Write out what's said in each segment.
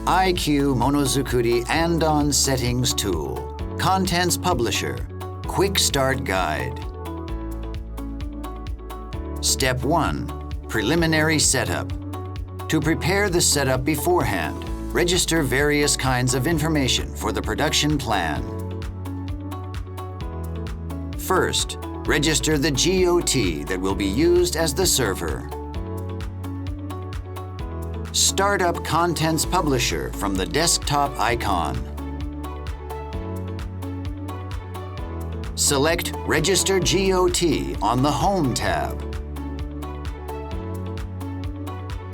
IQ Monozukuri ANDON Settings Tool. Contents Publisher. Quick Start Guide. Step 1. Preliminary Setup. To prepare the setup beforehand, register various kinds of information for the production plan. First, register the GOT that will be used as the server. Start up Contents Publisher from the desktop icon. Select Register GOT on the Home tab.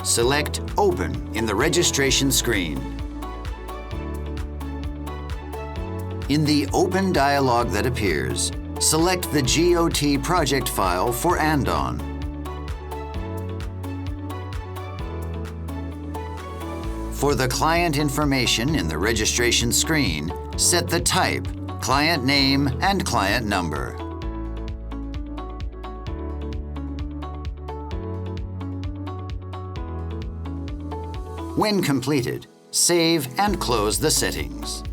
Select Open in the registration screen. In the Open dialog that appears, select the GOT project file for ANDON. For the client information in the registration screen, set the type, client name, and client number. When completed, save and close the settings.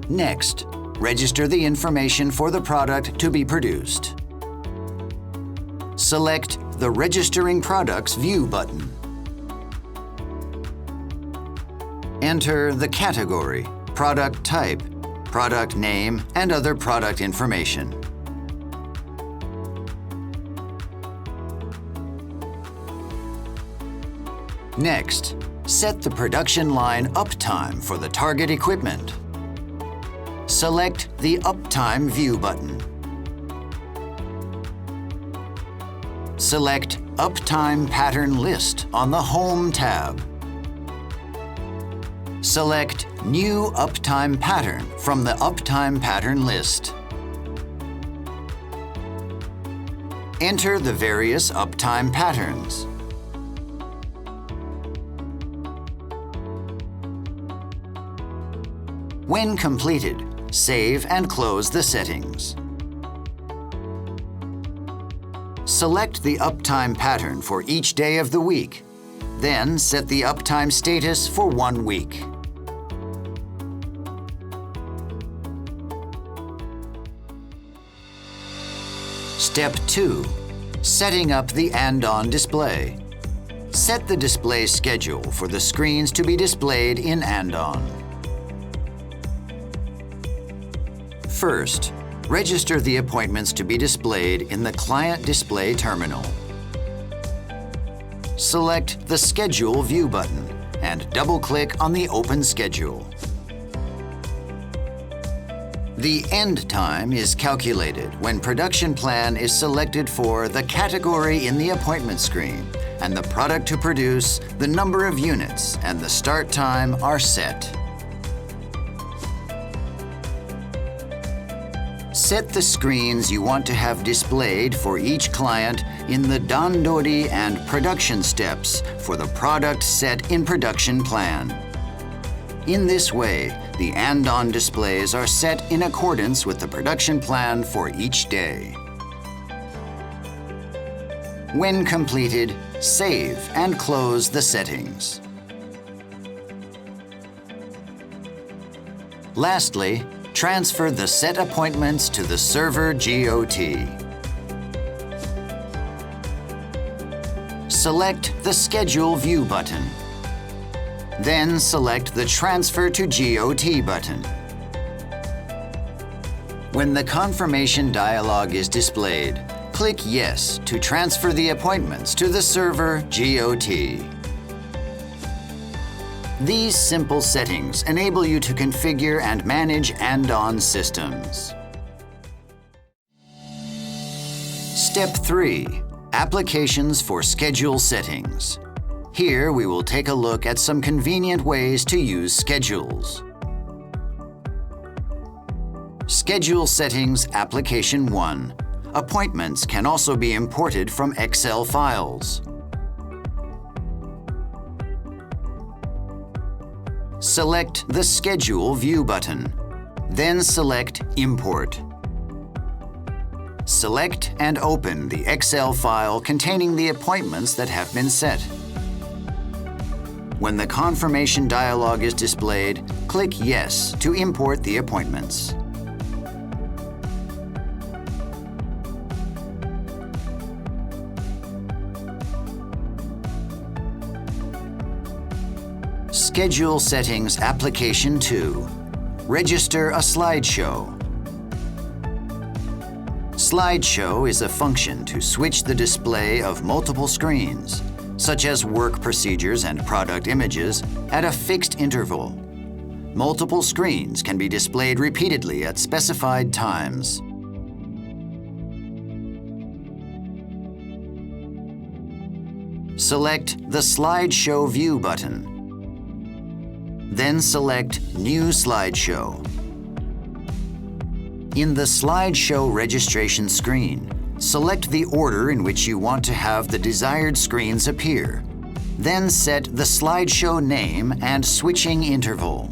Next, register the information for the product to be produced. Select the Registering Products View button. Enter the category, product type, product name, and other product information. Next, set the production line uptime for the target equipment. Select the Uptime View button. Select Uptime Pattern List on the Home tab. Select New Uptime Pattern from the Uptime Pattern list. Enter the various uptime patterns. When completed, save and close the settings. Select the uptime pattern for each day of the week. Then set the uptime status for 1 week. Step 2. Setting up the ANDON display. Set the display schedule for the screens to be displayed in ANDON. First, register the appointments to be displayed in the Client Display Terminal. Select the Schedule View button and double-click on the Open Schedule. The end time is calculated when production plan is selected for the category in the appointment screen, and the product to produce, the number of units, and the start time are set. Set the screens you want to have displayed for each client in the Dandori and production steps for the product set in production plan. In this way, the ANDON displays are set in accordance with the production plan for each day. When completed, save and close the settings. Lastly, transfer the set appointments to the server GOT. Select the Schedule View button. Then select the Transfer to GOT button. When the confirmation dialog is displayed, click Yes to transfer the appointments to the server GOT. These simple settings enable you to configure and manage ANDON systems. Step 3. Applications for schedule settings. Here we will take a look at some convenient ways to use schedules. Schedule Settings Application 1. Appointments can also be imported from Excel files. Select the Schedule View button. Then select Import. Select and open the Excel file containing the appointments that have been set. When the confirmation dialog is displayed, click Yes to import the appointments. Schedule Settings Application 2. Register a slideshow. Slideshow is a function to switch the display of multiple screens, such as work procedures and product images, at a fixed interval. Multiple screens can be displayed repeatedly at specified times. Select the Slideshow View button. Then select New Slideshow. In the Slideshow registration screen, select the order in which you want to have the desired screens appear. Then set the slideshow name and switching interval.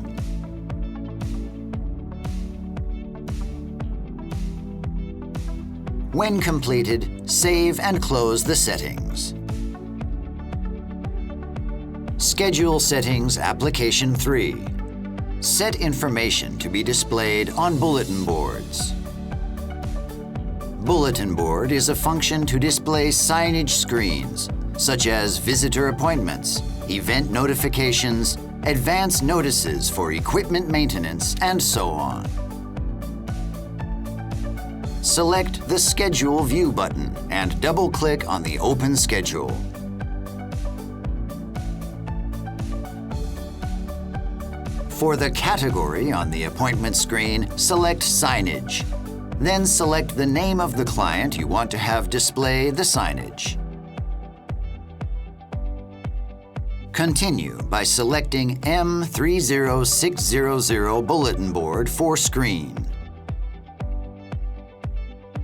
When completed, save and close the settings. Schedule Settings Application 3. Set information to be displayed on bulletin boards. Bulletin board is a function to display signage screens, such as visitor appointments, event notifications, advance notices for equipment maintenance, and so on. Select the Schedule View button and double-click on the open schedule. For the category on the appointment screen, select Signage. Then select the name of the client you want to have display the signage. Continue by selecting M30600 Bulletin Board for Screen.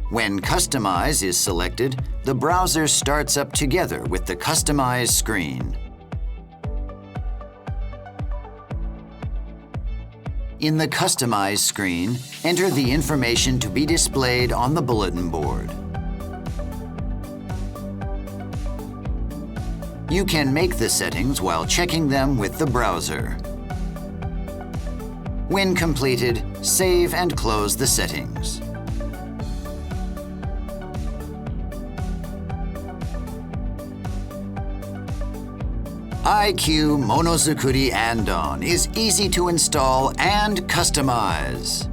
When Customize is selected, the browser starts up together with the Customize screen. In the Customize screen, enter the information to be displayed on the bulletin board. You can make the settings while checking them with the browser. When completed, save and close the settings. iQ Monozukuri ANDON is easy to install and customize.